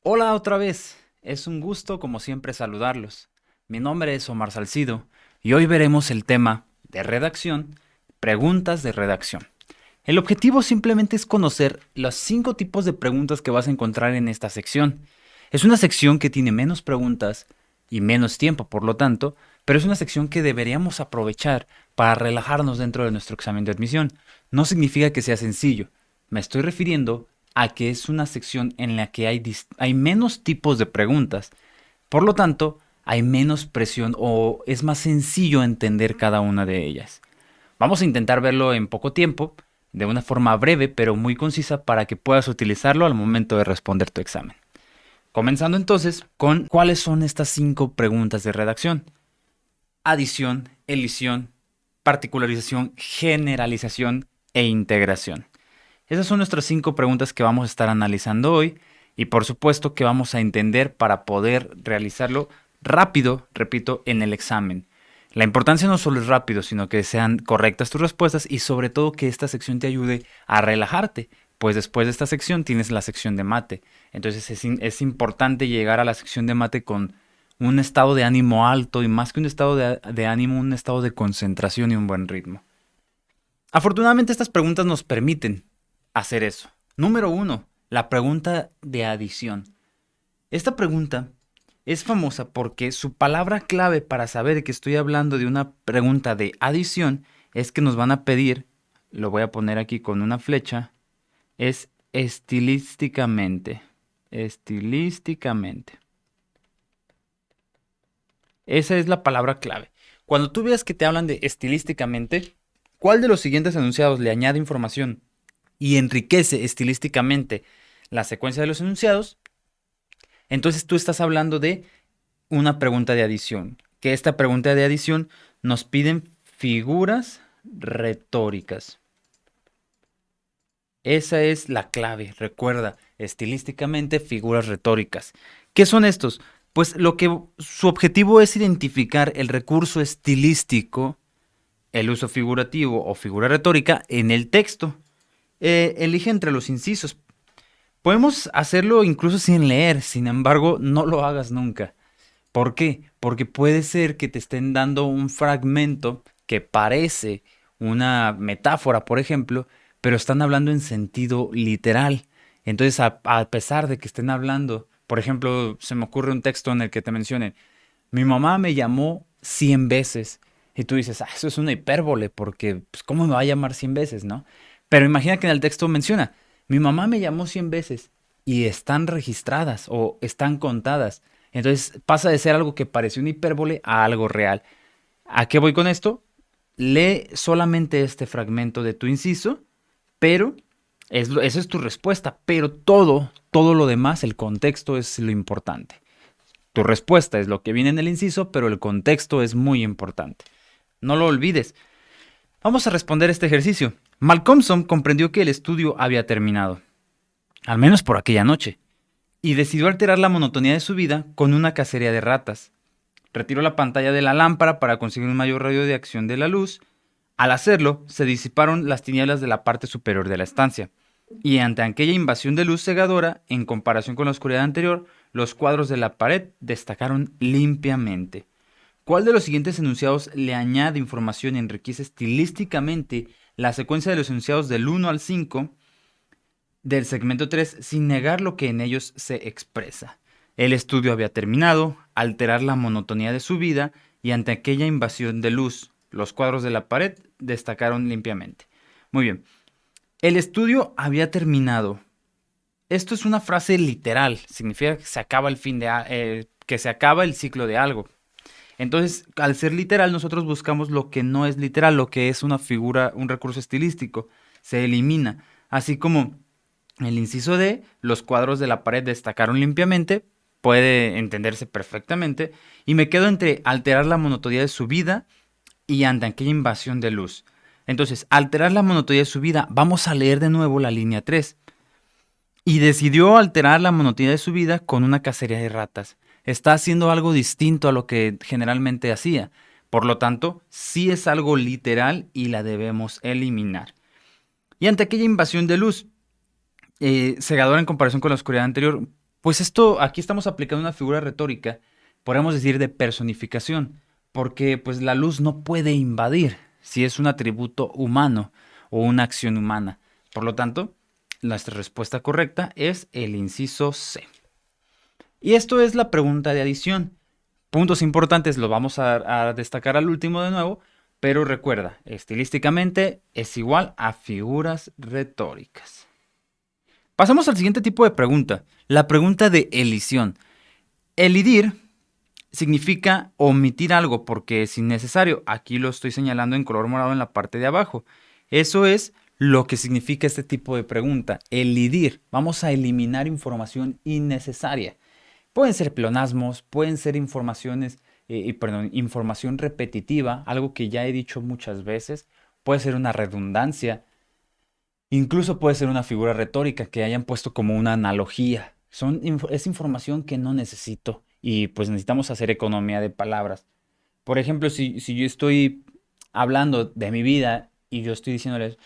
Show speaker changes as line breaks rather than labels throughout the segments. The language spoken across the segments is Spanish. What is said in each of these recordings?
Hola otra vez, es un gusto como siempre saludarlos. Mi nombre es Omar Salcido y hoy veremos el tema de redacción, preguntas de redacción. El objetivo simplemente es conocer los 5 tipos de preguntas que vas a encontrar en esta sección. Es una sección que tiene menos preguntas y menos tiempo, por lo tanto, pero es una sección que deberíamos aprovechar para relajarnos dentro de nuestro examen de admisión. No significa que sea sencillo, me estoy refiriendo a que es una sección en la que hay menos tipos de preguntas. Por lo tanto, hay menos presión o es más sencillo entender cada una de ellas. Vamos a intentar verlo en poco tiempo, de una forma breve pero muy concisa para que puedas utilizarlo al momento de responder tu examen. Comenzando entonces con cuáles son estas 5 preguntas de redacción. Adición, elisión, particularización, generalización e integración. Esas son nuestras 5 preguntas que vamos a estar analizando hoy y por supuesto que vamos a entender para poder realizarlo rápido, repito, en el examen. La importancia no solo es rápido, sino que sean correctas tus respuestas y sobre todo que esta sección te ayude a relajarte, pues después de esta sección tienes la sección de mate. Entonces es importante llegar a la sección de mate con un estado de ánimo alto y más que un estado de ánimo, un estado de concentración y un buen ritmo. Afortunadamente estas preguntas nos permiten hacer eso. Número uno, la pregunta de adición. Esta pregunta es famosa porque su palabra clave para saber que estoy hablando de una pregunta de adición es que nos van a pedir, lo voy a poner aquí con una flecha, es estilísticamente. Estilísticamente. Esa es la palabra clave. Cuando tú veas que te hablan de estilísticamente, ¿cuál de los siguientes enunciados le añade información y enriquece estilísticamente la secuencia de los enunciados? Entonces tú estás hablando de una pregunta de adición. Que esta pregunta de adición nos piden figuras retóricas. Esa es la clave, recuerda, estilísticamente figuras retóricas. ¿Qué son estos? Pues lo que su objetivo es identificar el recurso estilístico, el uso figurativo o figura retórica en el texto. Elige entre los incisos. Podemos hacerlo incluso sin leer, sin embargo, no lo hagas nunca. ¿Por qué? Porque puede ser que te estén dando un fragmento que parece una metáfora, por ejemplo, pero están hablando en sentido literal. Entonces, a pesar de que estén hablando, por ejemplo, se me ocurre un texto en el que te mencionen, mi mamá me llamó 100 veces. Y tú dices, eso es una hipérbole, porque pues, ¿cómo me va a llamar 100 veces, no? Pero imagina que en el texto menciona, mi mamá me llamó 100 veces y están registradas o están contadas. Entonces pasa de ser algo que parece una hipérbole a algo real. ¿A qué voy con esto? Lee solamente este fragmento de tu inciso, pero esa es tu respuesta, pero todo lo demás, el contexto es lo importante. Tu respuesta es lo que viene en el inciso, pero el contexto es muy importante. No lo olvides. Vamos a responder este ejercicio. Malcolmson comprendió que el estudio había terminado, al menos por aquella noche, y decidió alterar la monotonía de su vida con una cacería de ratas. Retiró la pantalla de la lámpara para conseguir un mayor radio de acción de la luz. Al hacerlo, se disiparon las tinieblas de la parte superior de la estancia, y ante aquella invasión de luz cegadora, en comparación con la oscuridad anterior, los cuadros de la pared destacaron limpiamente. ¿Cuál de los siguientes enunciados le añade información y enriquece estilísticamente la secuencia de los enunciados del 1 al 5 del segmento 3 sin negar lo que en ellos se expresa? El estudio había terminado, alterar la monotonía de su vida y ante aquella invasión de luz, los cuadros de la pared destacaron limpiamente. Muy bien, el estudio había terminado. Esto es una frase literal, significa que se acaba el que se acaba el ciclo de algo. Entonces, al ser literal, nosotros buscamos lo que no es literal, lo que es una figura, un recurso estilístico. Se elimina. Así como el inciso D, los cuadros de la pared destacaron limpiamente, puede entenderse perfectamente. Y me quedo entre alterar la monotonía de su vida y ante aquella invasión de luz. Entonces, alterar la monotonía de su vida, vamos a leer de nuevo la línea 3. Y decidió alterar la monotonía de su vida con una cacería de ratas. Está haciendo algo distinto a lo que generalmente hacía. Por lo tanto, sí es algo literal y la debemos eliminar. Y ante aquella invasión de luz, cegadora en comparación con la oscuridad anterior, Pues esto, aquí estamos aplicando una figura retórica, podríamos decir de personificación, porque pues la luz no puede invadir si es un atributo humano o una acción humana. Por lo tanto, nuestra respuesta correcta es el inciso C. Y esto es la pregunta de adición. Puntos importantes lo vamos a destacar al último de nuevo, pero recuerda, estilísticamente es igual a figuras retóricas. Pasamos al siguiente tipo de pregunta, la pregunta de elisión. Elidir significa omitir algo porque es innecesario. Aquí lo estoy señalando en color morado en la parte de abajo. Eso es lo que significa este tipo de pregunta. Elidir. Vamos a eliminar información innecesaria. Pueden ser pleonasmos, pueden ser información repetitiva, algo que ya he dicho muchas veces. Puede ser una redundancia. Incluso puede ser una figura retórica que hayan puesto como una analogía. Es información que no necesito y pues necesitamos hacer economía de palabras. Por ejemplo, si yo estoy hablando de mi vida y yo estoy diciéndoles,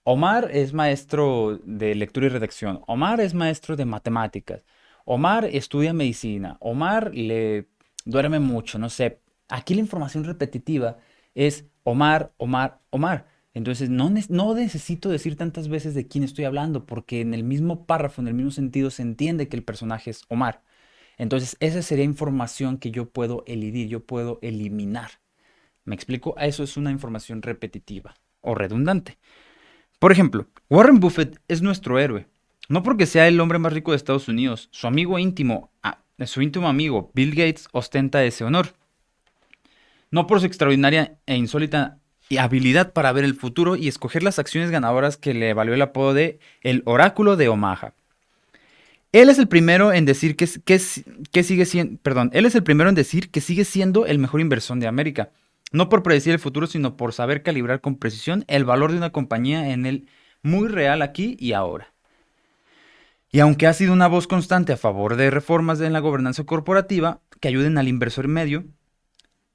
Omar es maestro de lectura y redacción, Omar es maestro de matemáticas, Omar estudia medicina, Omar le duerme mucho, no sé. Aquí la información repetitiva es Omar, Omar, Omar. Entonces no necesito decir tantas veces de quién estoy hablando porque en el mismo párrafo, en el mismo sentido, se entiende que el personaje es Omar. Entonces esa sería información que yo puedo elidir, yo puedo eliminar. ¿Me explico? Eso es una información repetitiva o redundante. Por ejemplo, Warren Buffett es nuestro héroe. No porque sea el hombre más rico de Estados Unidos, su íntimo amigo Bill Gates ostenta ese honor. No por su extraordinaria e insólita habilidad para ver el futuro y escoger las acciones ganadoras que le valió el apodo de el Oráculo de Omaha. Él es el primero en decir él es el primero en decir que sigue siendo el mejor inversor de América. No por predecir el futuro, sino por saber calibrar con precisión el valor de una compañía en el muy real aquí y ahora. Y aunque ha sido una voz constante a favor de reformas en la gobernanza corporativa que ayuden al inversor medio,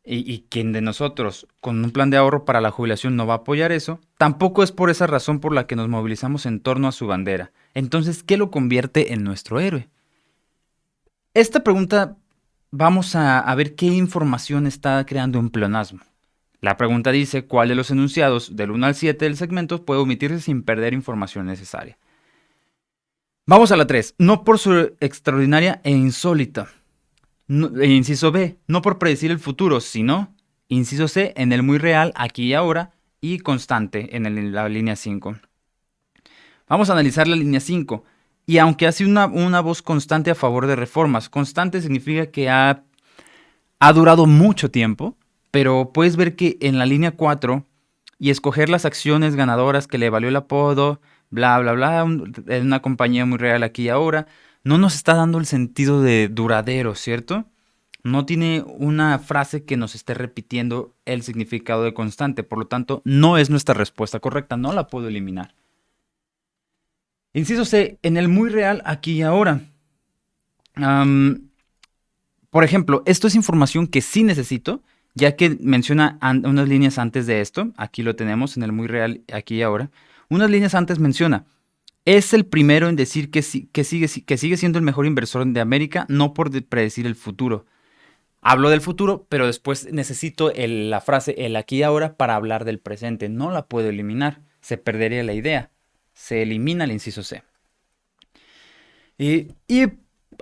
y quien de nosotros con un plan de ahorro para la jubilación no va a apoyar eso, tampoco es por esa razón por la que nos movilizamos en torno a su bandera. Entonces, ¿qué lo convierte en nuestro héroe? Esta pregunta vamos a ver qué información está creando un pleonasmo. La pregunta dice cuál de los enunciados del 1 al 7 del segmento puede omitirse sin perder información necesaria. Vamos a la 3. No por su extraordinaria e insólita. Inciso B, no por predecir el futuro, sino, inciso C, en el muy real, aquí y ahora, y constante en la línea 5. Vamos a analizar la línea 5. Y aunque hace una voz constante a favor de reformas, constante significa que ha durado mucho tiempo, pero puedes ver que en la línea 4, y escoger las acciones ganadoras que le valió el apodo, bla, bla, bla, en una compañía muy real aquí y ahora, no nos está dando el sentido de duradero, ¿cierto? No tiene una frase que nos esté repitiendo el significado de constante, por lo tanto, no es nuestra respuesta correcta, no la puedo eliminar. Inciso C, en el muy real aquí y ahora. Por ejemplo, esto es información que sí necesito, ya que menciona unas líneas antes de esto, aquí lo tenemos en el muy real aquí y ahora. Unas líneas antes menciona, es el primero en decir que sigue siendo el mejor inversor de América, no por predecir el futuro. Hablo del futuro, pero después necesito la frase el aquí y ahora para hablar del presente. No la puedo eliminar, se perdería la idea. Se elimina el inciso C. Y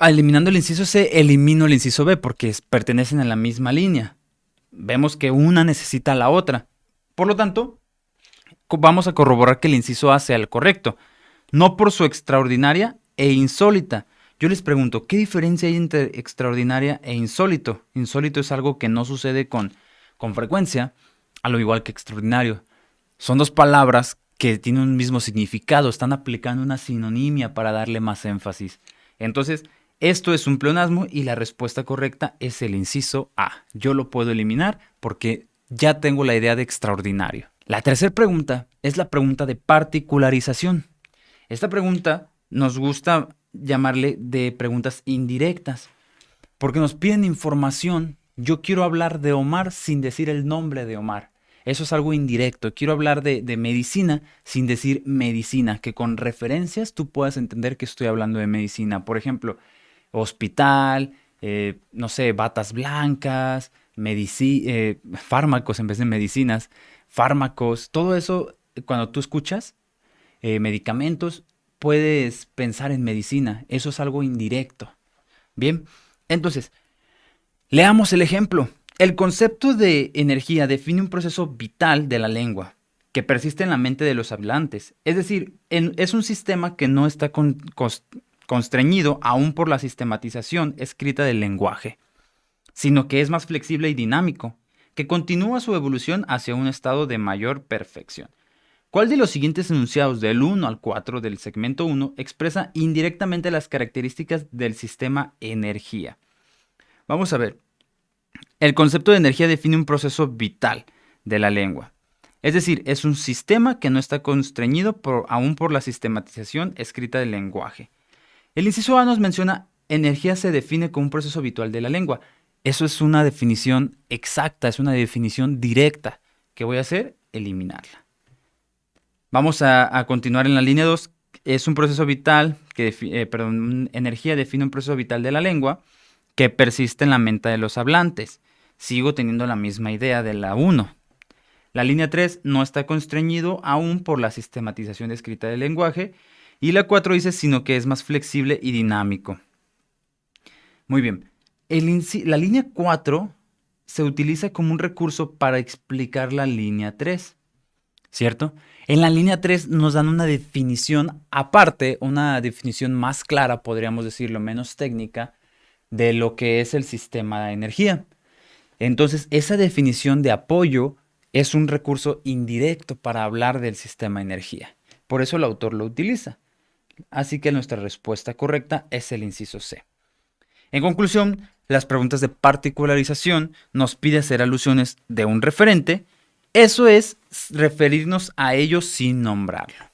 eliminando el inciso C, elimino el inciso B porque pertenecen a la misma línea. Vemos que una necesita a la otra. Por lo tanto, vamos a corroborar que el inciso A sea el correcto. No por su extraordinaria e insólita. Yo les pregunto, ¿qué diferencia hay entre extraordinaria e insólito? Insólito es algo que no sucede con frecuencia, a lo igual que extraordinario. Son dos palabras que tienen un mismo significado, están aplicando una sinonimia para darle más énfasis. Entonces, esto es un pleonasmo y la respuesta correcta es el inciso A. Yo lo puedo eliminar porque ya tengo la idea de extraordinario. La tercera pregunta es la pregunta de particularización. Esta pregunta nos gusta llamarle de preguntas indirectas, porque nos piden información. Yo quiero hablar de Omar sin decir el nombre de Omar. Eso es algo indirecto. Quiero hablar de medicina sin decir medicina, que con referencias tú puedas entender que estoy hablando de medicina. Por ejemplo, hospital, no sé, batas blancas, fármacos en vez de medicinas, fármacos, todo eso, cuando tú escuchas medicamentos, puedes pensar en medicina. Eso es algo indirecto. Bien, entonces, leamos el ejemplo. El concepto de energía define un proceso vital de la lengua que persiste en la mente de los hablantes. Es decir, es un sistema que no está constreñido aún por la sistematización escrita del lenguaje, sino que es más flexible y dinámico, que continúa su evolución hacia un estado de mayor perfección. ¿Cuál de los siguientes enunciados del 1 al 4 del segmento 1 expresa indirectamente las características del sistema energía? Vamos a ver. El concepto de energía define un proceso vital de la lengua. Es decir, es un sistema que no está constreñido aún por la sistematización escrita del lenguaje. El inciso A nos menciona, energía se define como un proceso habitual de la lengua. Eso es una definición exacta, es una definición directa. ¿Qué voy a hacer? Eliminarla. Vamos a continuar en la línea 2. Es un proceso vital, energía define un proceso vital de la lengua que persiste en la mente de los hablantes. Sigo teniendo la misma idea de la 1. La línea 3 no está constreñido aún por la sistematización escrita del lenguaje. Y la 4 dice, sino que es más flexible y dinámico. Muy bien. La línea 4 se utiliza como un recurso para explicar la línea 3, ¿cierto? En la línea 3 nos dan una definición aparte, una definición más clara, podríamos decirlo, menos técnica, de lo que es el sistema de energía. Entonces, esa definición de apoyo es un recurso indirecto para hablar del sistema de energía. Por eso el autor lo utiliza. Así que nuestra respuesta correcta es el inciso C. En conclusión, las preguntas de particularización nos pide hacer alusiones de un referente. Eso es referirnos a ello sin nombrarlo.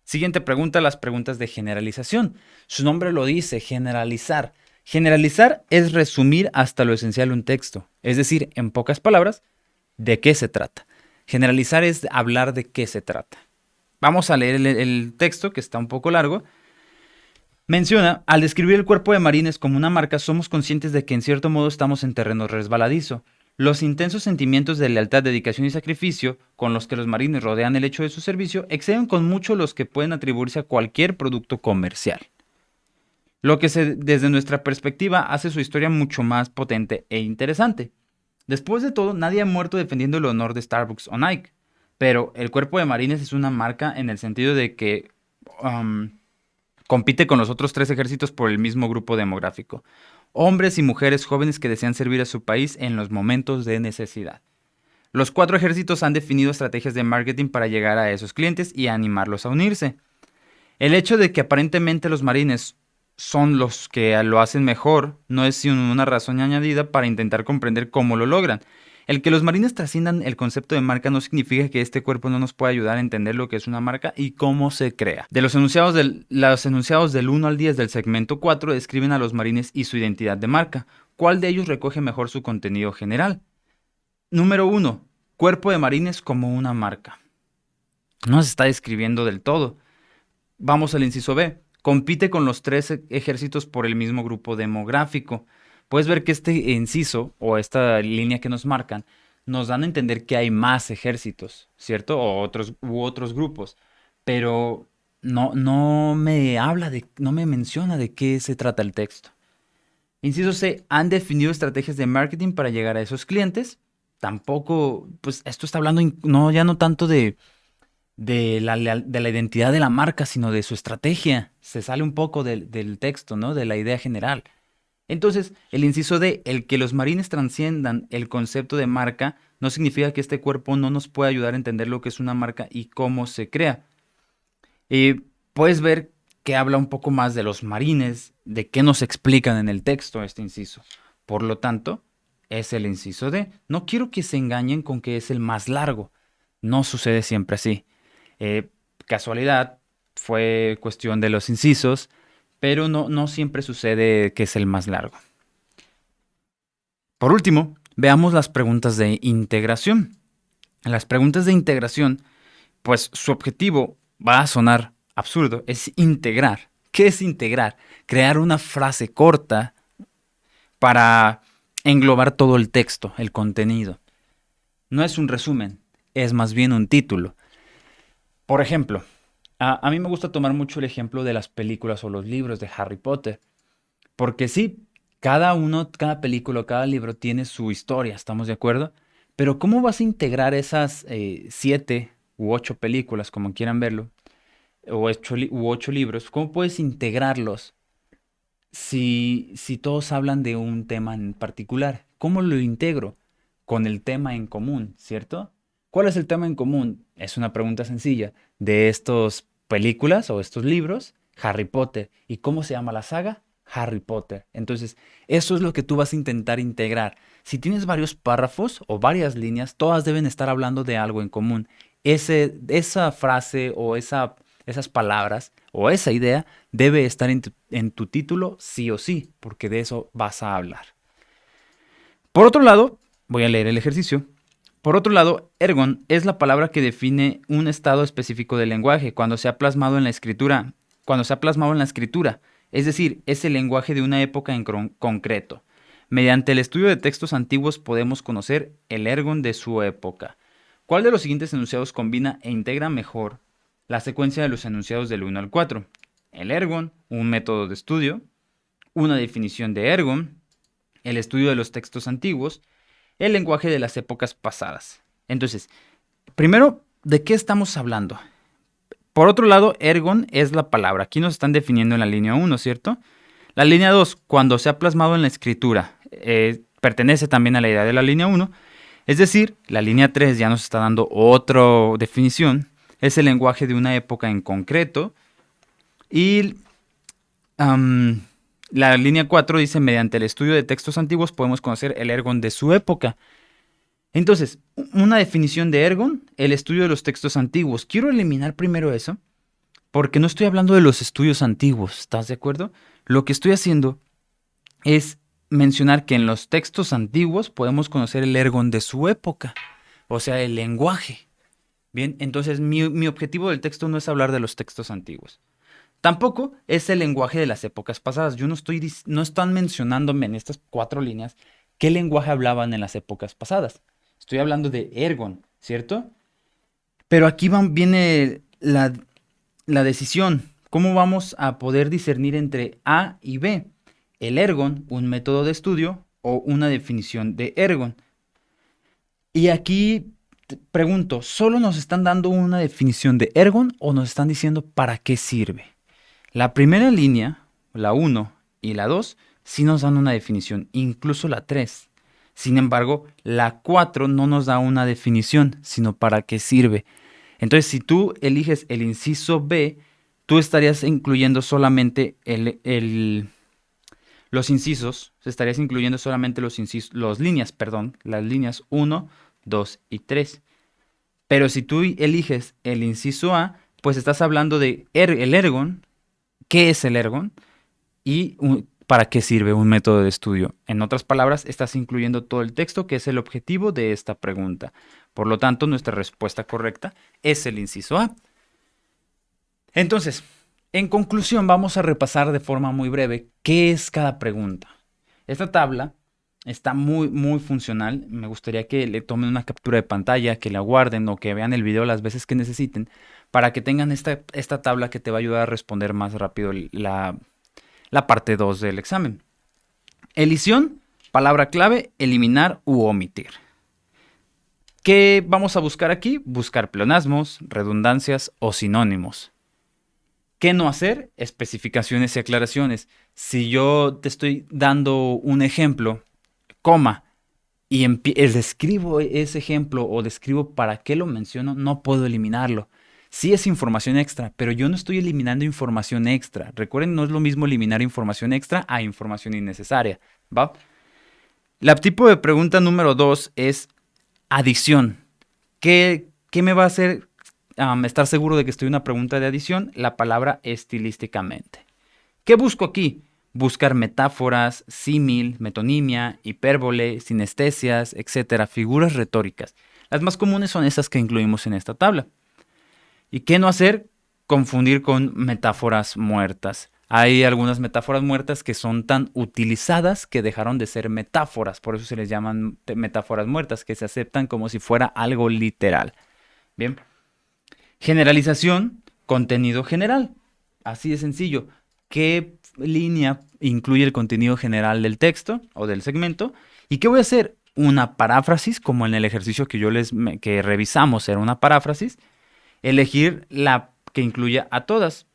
Siguiente pregunta, las preguntas de generalización. Su nombre lo dice, generalizar. Generalizar es resumir hasta lo esencial un texto, es decir, en pocas palabras, ¿de qué se trata? Generalizar es hablar de qué se trata. Vamos a leer el texto, que está un poco largo. Menciona, al describir el cuerpo de marines como una marca, somos conscientes de que en cierto modo estamos en terreno resbaladizo. Los intensos sentimientos de lealtad, dedicación y sacrificio con los que los marines rodean el hecho de su servicio exceden con mucho los que pueden atribuirse a cualquier producto comercial. Lo que desde nuestra perspectiva hace su historia mucho más potente e interesante. Después de todo, nadie ha muerto defendiendo el honor de Starbucks o Nike, pero el cuerpo de marines es una marca en el sentido de que compite con los otros 3 ejércitos por el mismo grupo demográfico. Hombres y mujeres jóvenes que desean servir a su país en los momentos de necesidad. Los 4 ejércitos han definido estrategias de marketing para llegar a esos clientes y animarlos a unirse. El hecho de que aparentemente los marines son los que lo hacen mejor no es sino una razón añadida para intentar comprender cómo lo logran. El que los marines trasciendan el concepto de marca no significa que este cuerpo no nos pueda ayudar a entender lo que es una marca y cómo se crea. Los enunciados del 1 al 10 del segmento 4 describen a los marines y su identidad de marca. ¿Cuál de ellos recoge mejor su contenido general? Número 1. Cuerpo de marines como una marca. No se está describiendo del todo. Vamos al inciso B. Compite con los 3 ejércitos por el mismo grupo demográfico. Puedes ver que este inciso o esta línea que nos marcan nos dan a entender que hay más ejércitos, ¿cierto? O otros grupos. Pero no me menciona de qué se trata el texto. Inciso C. Han definido estrategias de marketing para llegar a esos clientes. Tampoco, pues esto está hablando ya no tanto de la identidad de la marca, sino de su estrategia. Se sale un poco del texto, ¿no? De la idea general. Entonces, el inciso D, el que los marines trasciendan el concepto de marca, no significa que este cuerpo no nos pueda ayudar a entender lo que es una marca y cómo se crea. Puedes ver que habla un poco más de los marines, de qué nos explican en el texto este inciso. Por lo tanto, es el inciso D. No quiero que se engañen con que es el más largo. No sucede siempre así. Casualidad, fue cuestión de los incisos, pero no siempre sucede que es el más largo. Por último, veamos las preguntas de integración. Las preguntas de integración, pues su objetivo va a sonar absurdo, es integrar. ¿Qué es integrar? Crear una frase corta para englobar todo el texto, el contenido. No es un resumen, es más bien un título. Por ejemplo, a mí me gusta tomar mucho el ejemplo de las películas o los libros de Harry Potter, porque sí, cada película, cada libro tiene su historia, ¿estamos de acuerdo? Pero ¿cómo vas a integrar esas 7 u 8 películas, como quieran verlo, u 8 libros? ¿Cómo puedes integrarlos si todos hablan de un tema en particular? ¿Cómo lo integro? Con el tema en común, ¿cierto? ¿Cuál es el tema en común? Es una pregunta sencilla. De estas películas o estos libros, Harry Potter. ¿Y cómo se llama la saga? Harry Potter. Entonces, eso es lo que tú vas a intentar integrar. Si tienes varios párrafos o varias líneas, todas deben estar hablando de algo en común. Esa frase o esas palabras o esa idea debe estar en tu título sí o sí, porque de eso vas a hablar. Por otro lado, voy a leer el ejercicio. Por otro lado, ergon es la palabra que define un estado específico del lenguaje cuando se ha plasmado en la escritura. Es decir, es el lenguaje de una época en concreto. Mediante el estudio de textos antiguos podemos conocer el ergon de su época. ¿Cuál de los siguientes enunciados combina e integra mejor la secuencia de los enunciados del 1 al 4? El ergon, un método de estudio, una definición de ergon, el estudio de los textos antiguos, el lenguaje de las épocas pasadas. Entonces, primero, ¿de qué estamos hablando? Por otro lado, ergon es la palabra. Aquí nos están definiendo en la línea 1, ¿cierto? La línea 2, cuando se ha plasmado en la escritura, pertenece también a la idea de la línea 1. Es decir, la línea 3 ya nos está dando otra definición. Es el lenguaje de una época en concreto. Y la línea 4 dice, mediante el estudio de textos antiguos podemos conocer el ergon de su época. Entonces, una definición de ergon, el estudio de los textos antiguos. Quiero eliminar primero eso, porque no estoy hablando de los estudios antiguos, ¿estás de acuerdo? Lo que estoy haciendo es mencionar que en los textos antiguos podemos conocer el ergon de su época, o sea, el lenguaje. Bien, entonces mi objetivo del texto no es hablar de los textos antiguos. Tampoco es el lenguaje de las épocas pasadas. No están mencionándome en estas 4 líneas qué lenguaje hablaban en las épocas pasadas. Estoy hablando de ergon, ¿cierto? Pero aquí viene la decisión. ¿Cómo vamos a poder discernir entre A y B? El ergon, un método de estudio o una definición de ergon. Y aquí pregunto, ¿solo nos están dando una definición de ergon o nos están diciendo para qué sirve? La primera línea, la 1 y la 2, sí nos dan una definición, incluso la 3. Sin embargo, la 4 no nos da una definición, sino para qué sirve. Entonces, si tú eliges el inciso B, tú estarías incluyendo solamente los incisos, estarías incluyendo solamente las líneas 1, 2 y 3. Pero si tú eliges el inciso A, pues estás hablando de el ergon, qué es el ergon y para qué sirve un método de estudio. En otras palabras, estás incluyendo todo el texto, que es el objetivo de esta pregunta. Por lo tanto, nuestra respuesta correcta es el inciso A. Entonces, en conclusión, vamos a repasar de forma muy breve qué es cada pregunta. Esta tabla está muy, muy funcional. Me gustaría que le tomen una captura de pantalla, que la guarden o que vean el video las veces que necesiten para que tengan esta tabla que te va a ayudar a responder más rápido la parte 2 del examen. Elisión, palabra clave, eliminar u omitir. ¿Qué vamos a buscar aquí? Buscar pleonasmos, redundancias o sinónimos. ¿Qué no hacer? Especificaciones y aclaraciones. Si yo te estoy dando un ejemplo, coma, y describo ese ejemplo o describo para qué lo menciono, no puedo eliminarlo. Sí es información extra, pero yo no estoy eliminando información extra. Recuerden, no es lo mismo eliminar información extra a información innecesaria, ¿va? La tipo de pregunta número 2 es adición. ¿Qué me va a hacer estar seguro de que estoy en una pregunta de adición? La palabra estilísticamente. ¿Qué busco aquí? Buscar metáforas, símil, metonimia, hipérbole, sinestesias, etcétera, figuras retóricas. Las más comunes son esas que incluimos en esta tabla. ¿Y qué no hacer? Confundir con metáforas muertas. Hay algunas metáforas muertas que son tan utilizadas que dejaron de ser metáforas, por eso se les llaman metáforas muertas, que se aceptan como si fuera algo literal. Bien. Generalización, contenido general. Así de sencillo. ¿Qué línea incluye el contenido general del texto o del segmento? ¿Y qué voy a hacer? Una paráfrasis, como en el ejercicio que que revisamos era una paráfrasis. Elegir la que incluya a todas.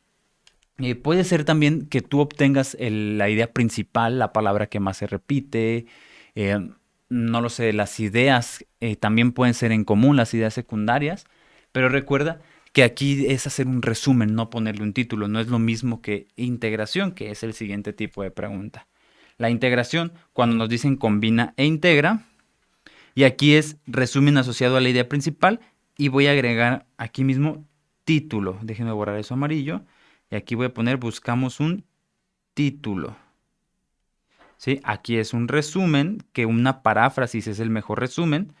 Puede ser también que tú obtengas la idea principal, la palabra que más se repite. eh, no lo sé, las ideas también pueden ser en común, las ideas secundarias. Pero recuerda que aquí es hacer un resumen, no ponerle un título. No es lo mismo que integración, que es el siguiente tipo de pregunta. La integración, cuando nos dicen combina e integra, y aquí es resumen asociado a la idea principal, y voy a agregar aquí mismo título. Déjenme borrar eso amarillo. Y aquí voy a poner buscamos un título. ¿Sí? Aquí es un resumen, que una paráfrasis es el mejor resumen,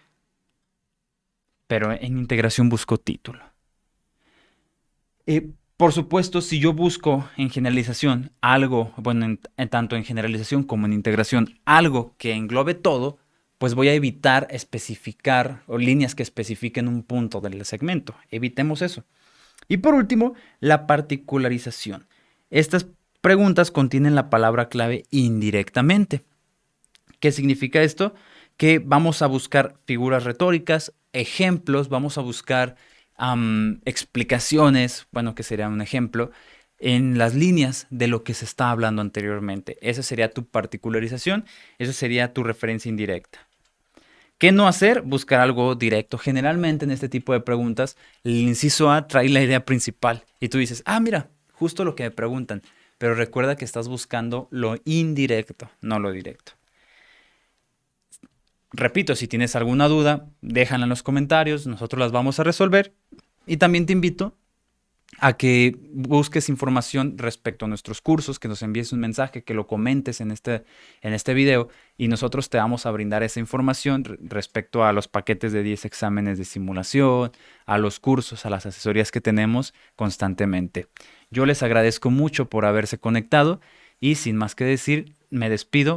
pero en integración busco título. Por supuesto, si yo busco en generalización algo, bueno, tanto en generalización como en integración, algo que englobe todo, pues voy a evitar especificar o líneas que especifiquen un punto del segmento. Evitemos eso. Y por último, la particularización. Estas preguntas contienen la palabra clave indirectamente. ¿Qué significa esto? Que vamos a buscar figuras retóricas, ejemplos, vamos a buscar explicaciones, bueno, que sería un ejemplo, en las líneas de lo que se está hablando anteriormente. Esa sería tu particularización, esa sería tu referencia indirecta. ¿Qué no hacer? Buscar algo directo. Generalmente en este tipo de preguntas, el inciso A trae la idea principal y tú dices, ah, mira, justo lo que me preguntan. Pero recuerda que estás buscando lo indirecto, no lo directo. Repito, si tienes alguna duda, déjala en los comentarios, nosotros las vamos a resolver. Y también te invito a que busques información respecto a nuestros cursos, que nos envíes un mensaje, que lo comentes en este video y nosotros te vamos a brindar esa información respecto a los paquetes de 10 exámenes de simulación, a los cursos, a las asesorías que tenemos constantemente. Yo les agradezco mucho por haberse conectado y sin más que decir, me despido.